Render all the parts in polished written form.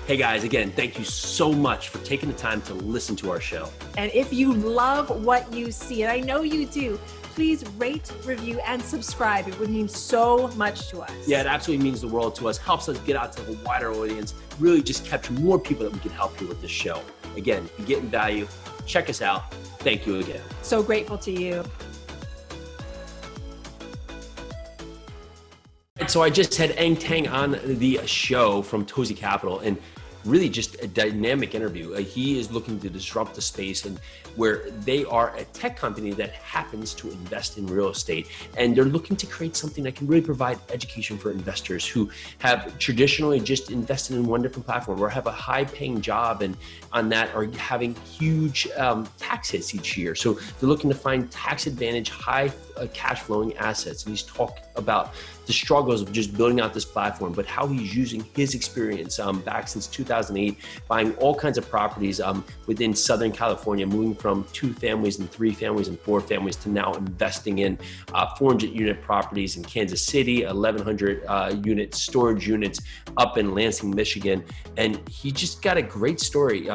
Hey guys, again, thank you so much for taking the time to listen to our show. And if you love what you see, and I know you do, please rate, review, and subscribe. It would mean so much to us. Yeah, it absolutely means the world to us, helps us get out to a wider audience, really just capture more people that we can help you with this show. Again, if you're getting value, check us out. Thank you again. So grateful to you. So I just had Eng Taing on the show from Tozy Capital, and really just a dynamic interview. He is looking to disrupt the space, and where they are a tech company that happens to invest in real estate, and they're looking to create something that can really provide education for investors who have traditionally just invested in one different platform or have a high-paying job and on that are having huge tax hits each year. So they're looking to find tax advantage, high cash flowing assets. And he's talked about the struggles of just building out this platform, but how he's using his experience back since 2008, buying all kinds of properties within Southern California, moving from 2 families and 3 families and 4 families to now investing in 400 unit properties in Kansas City, 1,100 unit storage units up in Lansing, Michigan. And he just got a great story.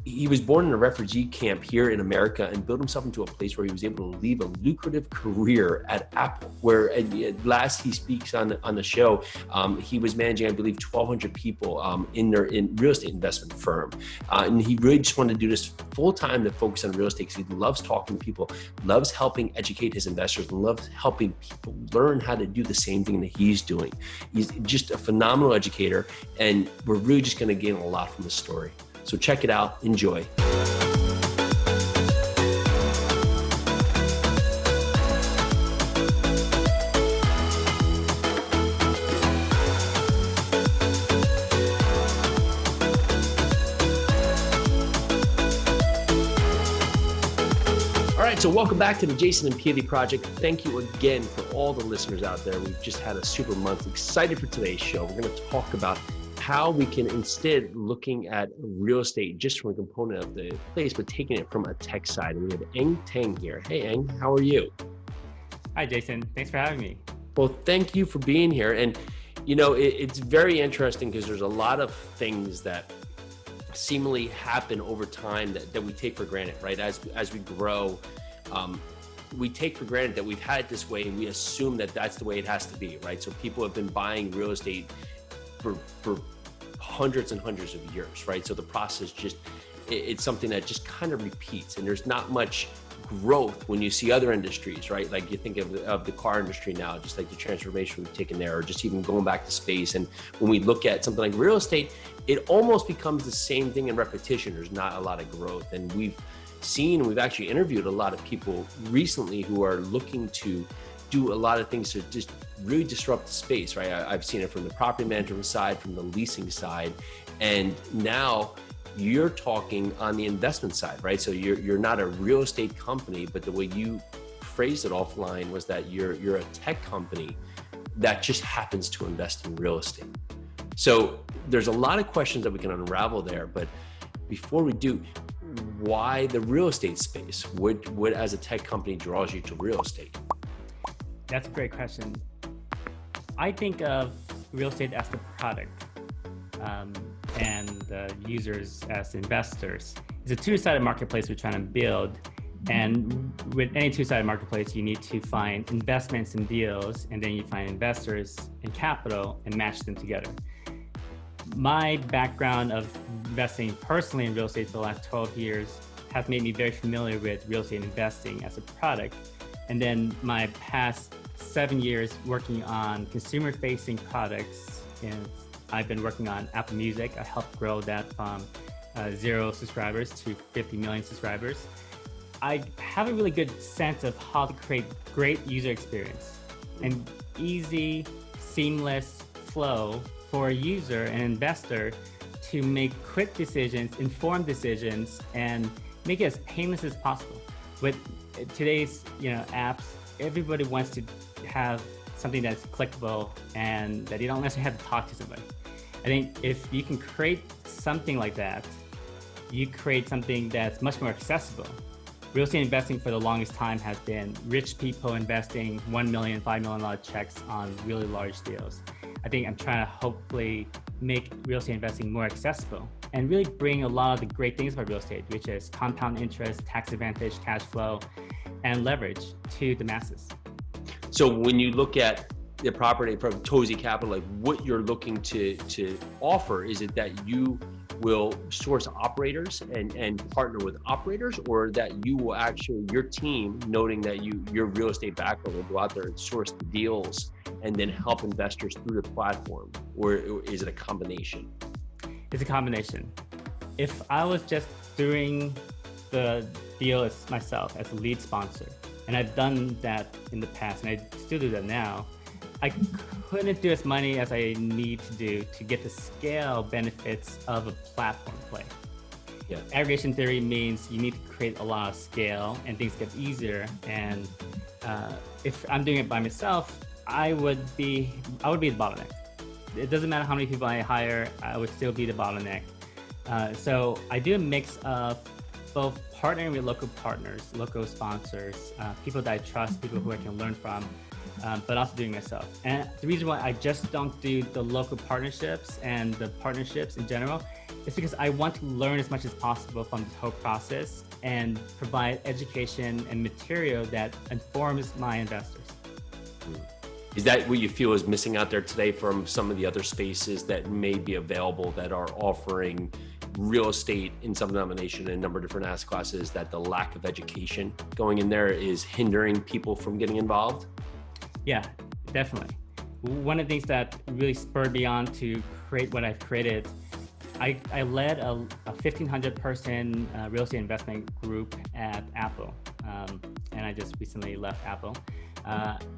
He was born in a refugee camp here in America and built himself into a place where he was able to leave a lucrative career at Apple, where at last he speaks on the show, he was managing, I believe, 1,200 people in real estate investment firm. And he really just wanted to do this full time to focus on real estate because he loves talking to people, loves helping educate his investors, and loves helping people learn how to do the same thing that he's doing. He's just a phenomenal educator, and we're really just going to gain a lot from this story. So check it out, enjoy. All right, so welcome back to the Jason and Peely Project. Thank you again for all the listeners out there. We've just had a super month. Excited for today's show. We're going to talk about how we can, instead looking at real estate just from a component of the place, but taking it from a tech side. And we have Eng Taing here. Hey, Eng, how are you? Hi, Jason. Thanks for having me. Well, thank you for being here. And, you know, it's very interesting because there's a lot of things that seemingly happen over time that we take for granted, right? As we grow, we take for granted that we've had it this way, and we assume that that's the way it has to be, right? So people have been buying real estate for hundreds and hundreds of years, right? So the process it's something that just kind of repeats, and there's not much growth when you see other industries, right? Like you think of the car industry now, just like the transformation we've taken there, or just even going back to space. And when we look at something like real estate, it almost becomes the same thing in repetition. There's not a lot of growth. And we've actually interviewed a lot of people recently who are looking to do a lot of things to just really disrupt the space, right? I've seen it from the property management side, from the leasing side, and now you're talking on the investment side, right? So you're not a real estate company, but the way you phrased it offline was that you're a tech company that just happens to invest in real estate. So there's a lot of questions that we can unravel there, but before we do, why the real estate space? What as a tech company draws you to real estate? That's a great question. I think of real estate as the product and the users as investors. It's a two-sided marketplace we're trying to build. And with any two-sided marketplace, you need to find investments and deals, and then you find investors and capital and match them together. My background of investing personally in real estate for the last 12 years has made me very familiar with real estate investing as a product. And then my past 7 years working on consumer-facing products, and I've been working on Apple Music. I helped grow that from 0 subscribers to 50 million subscribers. I have a really good sense of how to create great user experience and easy, seamless flow for a user and investor to make quick decisions, informed decisions, and make it as painless as possible. With today's apps, everybody wants to have something that's clickable and that you don't necessarily have to talk to somebody. I think if you can create something like that, you create something that's much more accessible. Real estate investing for the longest time has been rich people investing $1 million, $5 million checks on really large deals. I think I'm trying to hopefully make real estate investing more accessible and really bring a lot of the great things about real estate, which is compound interest, tax advantage, cash flow, and leverage to the masses. So when you look at the property from Tozy Capital, like what you're looking to offer, is it that you will source operators and partner with operators, or that you will actually, your team, noting that your real estate background, will go out there and source the deals and then help investors through the platform? Or is it a combination? It's a combination. If I was just doing the deal as myself as a lead sponsor, and I've done that in the past and I still do that now, I couldn't do as money as I need to do to get the scale benefits of a platform play. Yeah. Aggregation theory means you need to create a lot of scale and things get easier. And if I'm doing it by myself, I would be the bottleneck. It doesn't matter how many people I hire, I would still be the bottleneck. So I do a mix of both partnering with local partners, local sponsors, people that I trust, people who I can learn from, but also doing myself. And the reason why I just don't do the local partnerships and the partnerships in general is because I want to learn as much as possible from the whole process and provide education and material that informs my investors. Is that what you feel is missing out there today from some of the other spaces that may be available that are offering real estate in some denomination in a number of different asset classes, that the lack of education going in there is hindering people from getting involved? Yeah, definitely. One of the things that really spurred me on to create what I've created, I led a 1,500 person real estate investment group at Apple. And I just recently left Apple.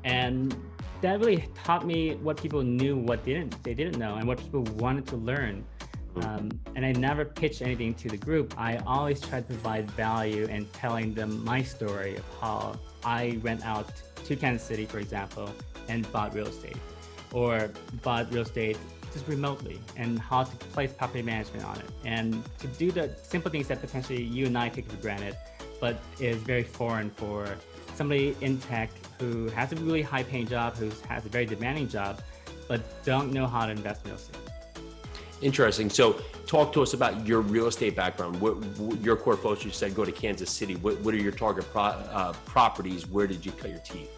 And that really taught me what people knew, what they didn't know, and what people wanted to learn. And I never pitched anything to the group. I always tried to provide value and telling them my story of how I went out to Kansas City, for example, and bought real estate, or bought real estate just remotely, and how to place property management on it, and to do the simple things that potentially you and I take for granted, but is very foreign for somebody in tech who has a really high-paying job, who has a very demanding job, but don't know how to invest in real estate. Interesting. So talk to us about your real estate background. What your core focus, you said go to Kansas City. What are your target properties? Where did you cut your teeth?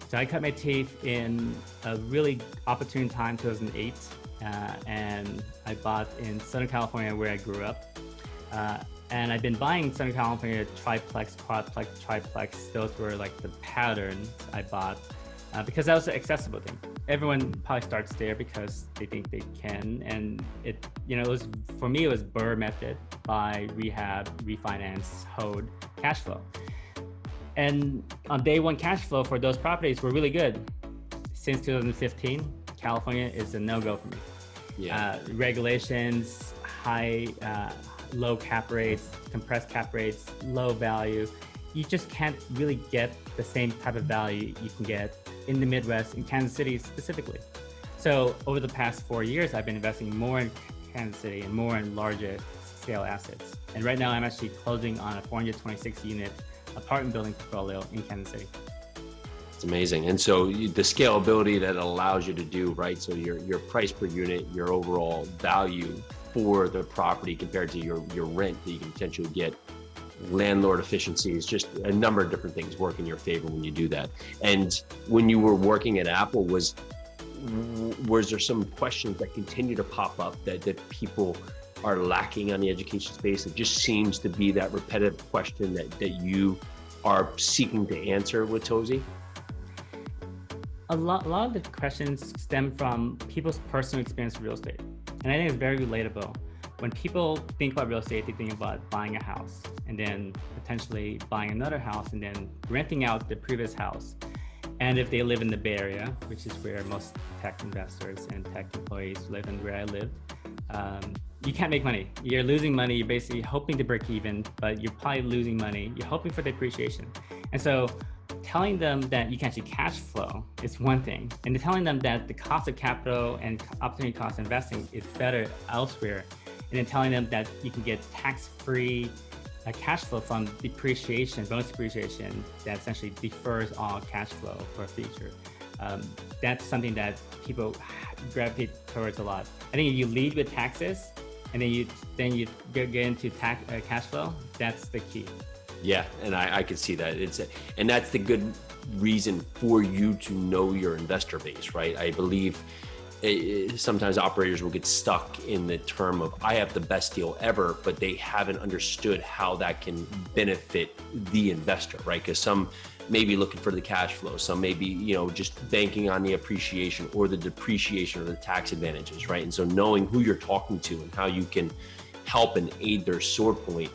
So I cut my teeth in a really opportune time, 2008. And I bought in Southern California, where I grew up. And I've been buying Southern California triplex, quadplex, triplex. Those were like the patterns I bought because that was an accessible thing. Everyone probably starts there because they think they can. And it was, for me, it was BRRRR method: buy, rehab, refinance, hold, cash flow. And on day one, cash flow for those properties were really good. Since 2015, California is a no-go for me. Yeah. Regulations, low cap rates, compressed cap rates, low value. You just can't really get the same type of value you can get in the Midwest, in Kansas City specifically. So over the past 4 years, I've been investing more in Kansas City and more in larger scale assets. And right now I'm actually closing on a 426 unit apartment building portfolio in Kansas City. It's amazing. And so the scalability that allows you to do, right? So your price per unit, your overall value for the property compared to your rent that you can potentially get, landlord efficiencies, just a number of different things work in your favor when you do that. And when you were working at Apple, was there some questions that continue to pop up that people are lacking on the education space? It just seems to be that repetitive question that you are seeking to answer with Tozy? A lot of the questions stem from people's personal experience with real estate. And I think it's very relatable. When people think about real estate, they think about buying a house and then potentially buying another house and then renting out the previous house. And if they live in the Bay Area, which is where most tech investors and tech employees live and where I lived, you can't make money. You're losing money. You're basically hoping to break even, but you're probably losing money. You're hoping for depreciation. And so telling them that you can actually cash flow is one thing. And telling them that the cost of capital and opportunity cost investing is better elsewhere. And then telling them that you can get tax-free cash flow from depreciation, bonus depreciation, that essentially defers all cash flow for a future. That's something that people gravitate towards a lot. I think if you lead with taxes and then you get into cash flow, that's the key. Yeah, and I can see that. And that's the good reason for you to know your investor base, right? I believe sometimes operators will get stuck in the term of I have the best deal ever, but they haven't understood how that can benefit the investor, right? Because some may be looking for the cash flow, some may be, just banking on the appreciation or the depreciation or the tax advantages, right? And so knowing who you're talking to and how you can help and aid their sore point,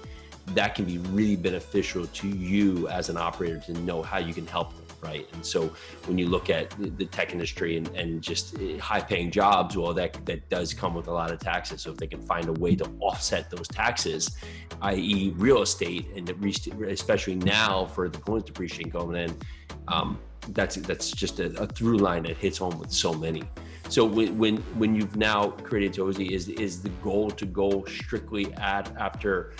that can be really beneficial to you as an operator to know how you can help them, right? And so when you look at the tech industry and just high paying jobs, well, that does come with a lot of taxes. So if they can find a way to offset those taxes, i.e. real estate, and especially now for the bonus depreciation going in, that's just a through line that hits home with so many. So when you've now created Tozy, is the goal to go strictly after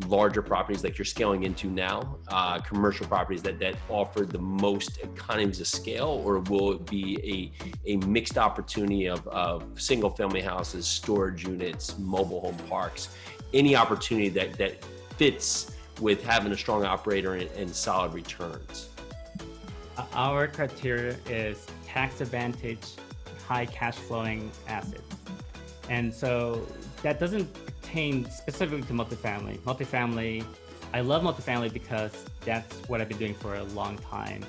larger properties like you're scaling into now, commercial properties that offer the most economies of scale, or will it be a mixed opportunity of single family houses, storage units, mobile home parks, any opportunity that fits with having a strong operator and solid returns? Our criteria is tax advantage, high cash flowing assets. And so that doesn't pertain specifically to multifamily. Multifamily, I love multifamily because that's what I've been doing for a long time.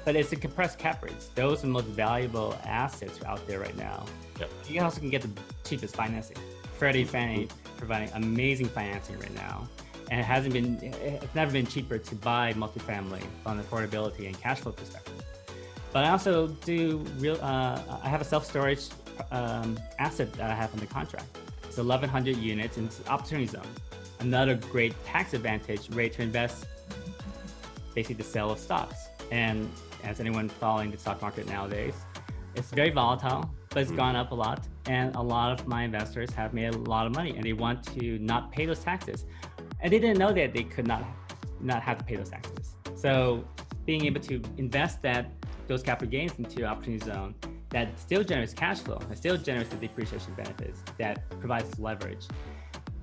But it's a compressed cap rates. Those are the most valuable assets out there right now. Yep. You also can get the cheapest financing. Freddie, Fannie providing amazing financing right now. And it's never been cheaper to buy multifamily on affordability and cash flow perspective. But I also do I have a self-storage asset that I have in the contract. It's 1,100 units in the opportunity zone. Another great tax advantage rate to invest, basically the sale of stocks. And as anyone following the stock market nowadays, it's very volatile, but it's gone up a lot. And a lot of my investors have made a lot of money and they want to not pay those taxes. And they didn't know that they could not have to pay those taxes. So being able to invest those capital gains into opportunity zone that still generates cash flow, that still generates the depreciation benefits, that provides leverage,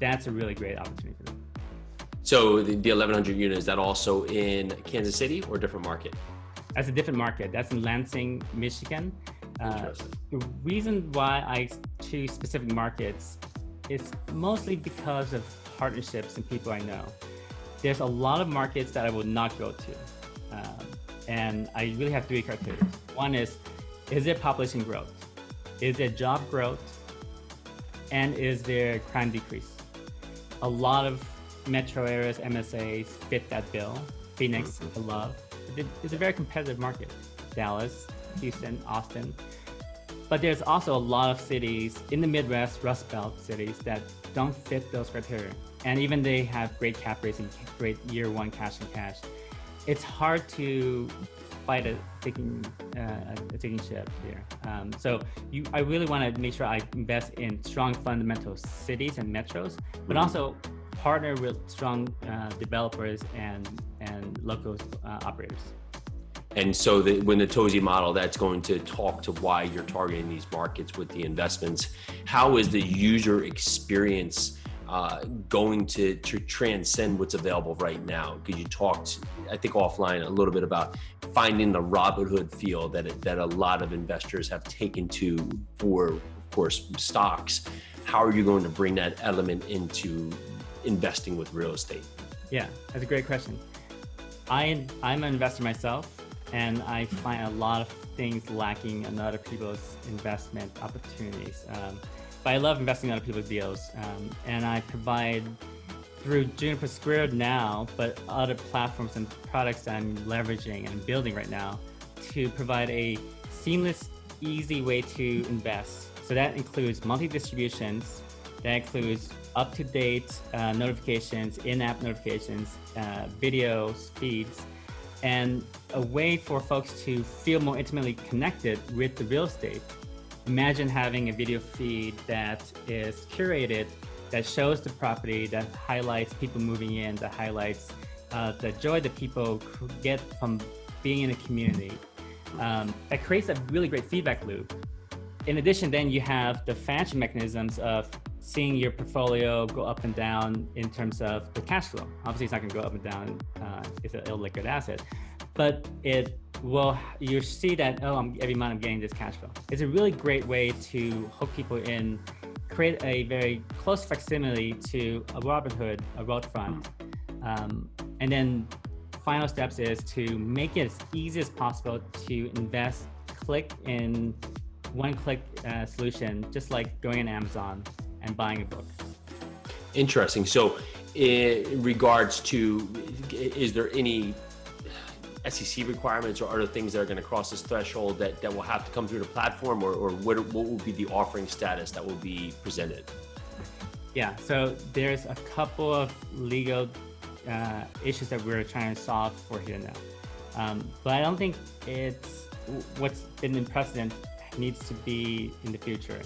that's a really great opportunity for them. So the 1,100 units, is that also in Kansas City or different market? That's a different market. That's in Lansing, Michigan. The reason why I choose specific markets is mostly because of partnerships and people I know. There's a lot of markets that I would not go to. And I really have three criteria. One is there population growth? Is there job growth? And is there crime decrease? A lot of metro areas, MSAs fit that bill. Phoenix, I love. It's a very competitive market. Dallas, Houston, Austin. But there's also a lot of cities in the Midwest, Rust Belt cities that don't fit those criteria. And even they have great cap rates and great year one cash and cash. It's hard to fight a sinking ship here. So I really want to make sure I invest in strong fundamental cities and metros, but also partner with strong developers and local operators. And so when the Tozy model, that's going to talk to why you're targeting these markets with the investments. How is the user experience going to transcend what's available right now? Because you talked, I think offline, a little bit about finding the Robinhood feel that a lot of investors have taken to for, of course, stocks. How are you going to bring that element into investing with real estate? Yeah, that's a great question. I'm an investor myself, and I find a lot of things lacking in other people's investment opportunities. But I love investing in other people's deals, and I provide through Juniper Squared now, but other platforms and products that I'm leveraging and building right now to provide a seamless, easy way to invest. So that includes monthly distributions, that includes up-to-date notifications, in-app notifications, videos, feeds, and a way for folks to feel more intimately connected with the real estate. Imagine having a video feed that is curated, that shows the property, that highlights people moving in, that highlights the joy that people get from being in a community. That creates a really great feedback loop. In addition, then you have the financial mechanisms of seeing your portfolio go up and down in terms of the cash flow. Obviously, it's not going to go up and down. It's an illiquid asset, but you see that, every month I'm getting this cash flow. It's a really great way to hook people in, create a very close facsimile to a Robinhood, a wealth fund. And then final steps is to make it as easy as possible to invest, click in one-click solution, just like going on Amazon and buying a book. Interesting. So in regards to, is there any SEC requirements or other things that are going to cross this threshold that will have to come through the platform, or what will be the offering status that will be presented? Yeah, so there's a couple of legal issues that we're trying to solve for here now. But I don't think it's what's been in precedent needs to be in the future.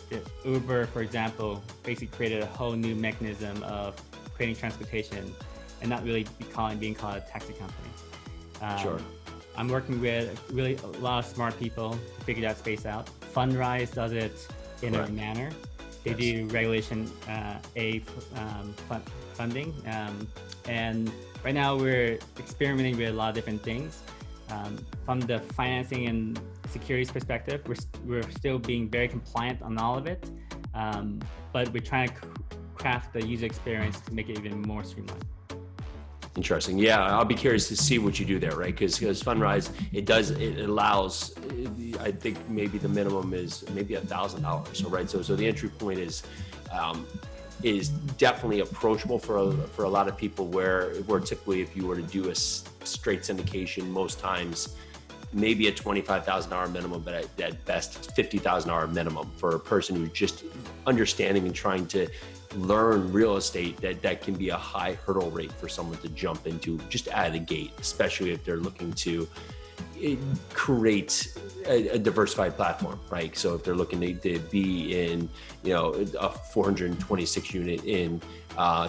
Uber, for example, basically created a whole new mechanism of creating transportation and not really being called a taxi company. Sure. I'm working with a lot of smart people to figure that space out. Fundrise does it in a manner. They do Regulation A funding. And right now we're experimenting with a lot of different things. From the financing and securities perspective, we're still being very compliant on all of it. But we're trying to craft the user experience to make it even more streamlined. Interesting. Yeah, I'll be curious to see what you do there, right? Because Fundrise, it allows, I think maybe the minimum is maybe $1,000. So right, so the entry point is definitely approachable for a lot of people. Where typically, if you were to do a straight syndication, most times maybe a $25,000 minimum, but at best $50,000 minimum for a person who's just understanding and trying to learn real estate. That can be a high hurdle rate for someone to jump into just out of the gate, especially if they're looking to create a diversified platform, right? So if they're looking to be in, a 426 unit in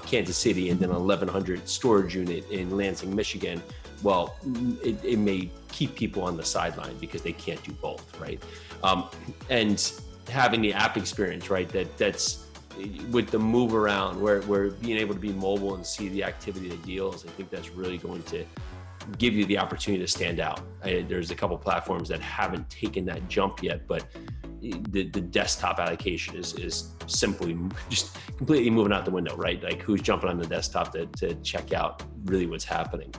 Kansas City and then an 1,100 storage unit in Lansing, Michigan, well, it may keep people on the sideline because they can't do both, right? And having the app experience, right? That's with the move around, where being able to be mobile and see the activity of the deals, I think that's really going to give you the opportunity to stand out. There's a couple platforms that haven't taken that jump yet, but the desktop allocation is simply just completely moving out the window, right? Like, who's jumping on the desktop to check out really what's happening?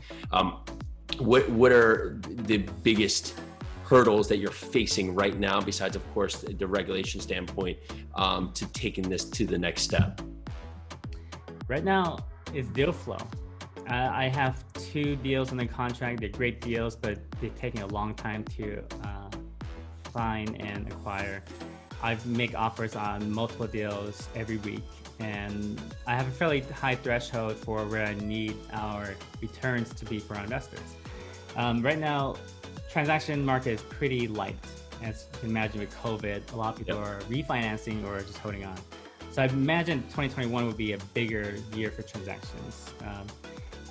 What are the biggest hurdles that you're facing right now, besides, of course, the regulation standpoint, to taking this to the next step? Right now is deal flow. I have 2 deals in the contract. They're great deals, but they're taking a long time to find and acquire. I make offers on multiple deals every week, and I have a fairly high threshold for where I need our returns to be for our investors. Right now, transaction market is pretty light. As you can imagine, with COVID, a lot of people are refinancing or just holding on. So I imagine 2021 will be a bigger year for transactions.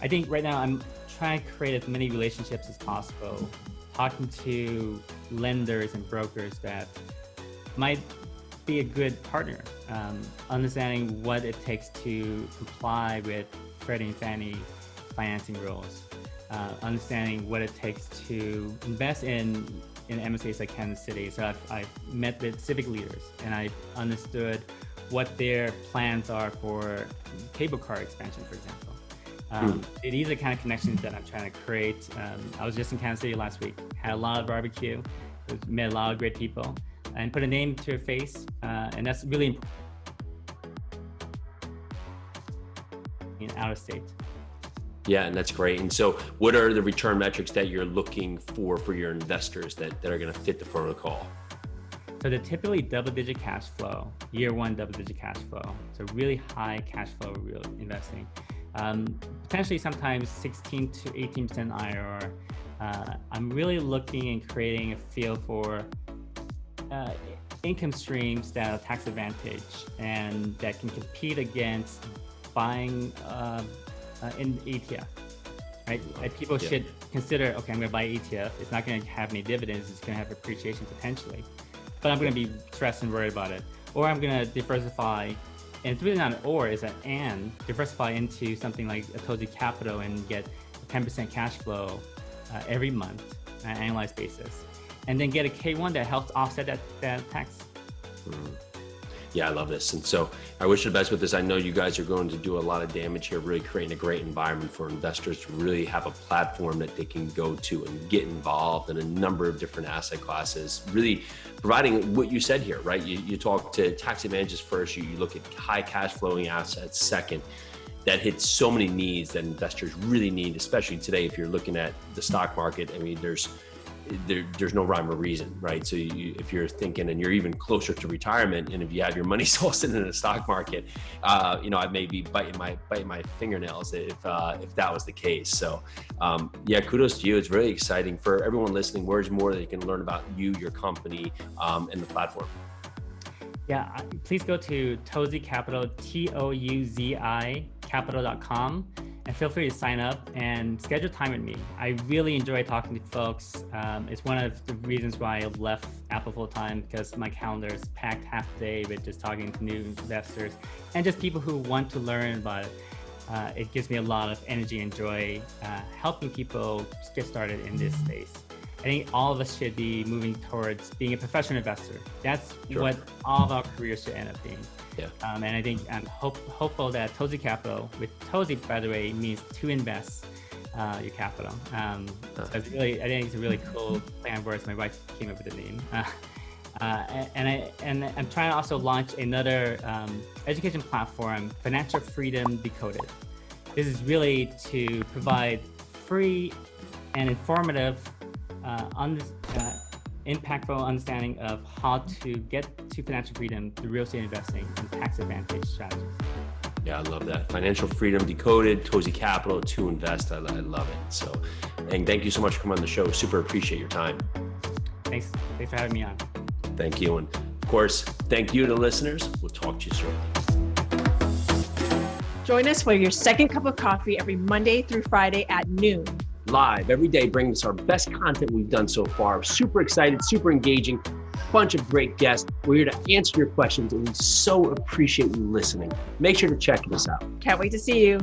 I think right now I'm trying to create as many relationships as possible, talking to lenders and brokers that might be a good partner, understanding what it takes to comply with Freddie and Fannie financing rules, understanding what it takes to invest in MSAs like Kansas City. So I've met with civic leaders and I've understood what their plans are for cable car expansion, for example. These are the kind of connections that I'm trying to create. I was just in Kansas City last week, had a lot of barbecue, met a lot of great people, and put a name to a face, and that's really important out of state. Yeah, and that's great. And so what are the return metrics that you're looking for your investors that are going to fit the protocol? So they're typically double-digit cash flow, year 1 double-digit cash flow. So really high cash flow real investing. Potentially sometimes 16 to 18% IRR. I'm really looking and creating a feel for income streams that are tax advantage and that can compete against buying in ETF. right? Like people should consider, okay, I'm going to buy ETF. It's not going to have any dividends. It's going to have appreciation potentially, but I'm going to be stressed and worried about it. Or I'm going to diversify, and it's really not an or, it's an and, diversify into something like a Tozi Capital and get 10% cash flow every month on an annualized basis. And then get a K1 that helps offset that tax. Yeah, I love this. And so I wish you the best with this. I know you guys are going to do a lot of damage here, really creating a great environment for investors to really have a platform that they can go to and get involved in a number of different asset classes, really providing what you said here, right? You talk to tax advantages first, you look at high cash flowing assets second. That hits so many needs that investors really need, especially today if you're looking at the stock market. I mean, there's no rhyme or reason, right? So if you're thinking and you're even closer to retirement, and if you have your money all sitting in the stock market, I may be biting my fingernails if that was the case. So yeah, kudos to you. It's really exciting for everyone listening. Where's more that you can learn about you, your company, and the platform? Yeah, please go to Tozi Capital, TOUZI capital.com, and feel free to sign up and schedule time with me. I really enjoy talking to folks. It's one of the reasons why I left Apple full time, because my calendar is packed half the day with just talking to new investors and just people who want to learn about it. It gives me a lot of energy and joy helping people get started in this space. I think all of us should be moving towards being a professional investor. That's what all of our careers should end up being. Yeah. And I think I'm hopeful that Tozi Capital, with Tozi, by the way, means to invest your capital. So it's really, I think it's a really cool play on words. My wife came up with the name. And I'm trying to also launch another education platform, Financial Freedom Decoded. This is really to provide free and informative impactful understanding of how to get to financial freedom through real estate investing and tax advantage strategies. Yeah, I love that. Financial Freedom Decoded, Tozi Capital, to invest. I love it. So, and thank you so much for coming on the show. Super appreciate your time. Thanks for having me on. Thank you. And of course, thank you to listeners. We'll talk to you shortly. Join us for your second cup of coffee every Monday through Friday at noon. Live every day, bringing us our best content we've done so far. Super excited, super engaging, bunch of great guests. We're here to answer your questions, and we so appreciate you listening. Make sure to check us out. Can't wait to see you.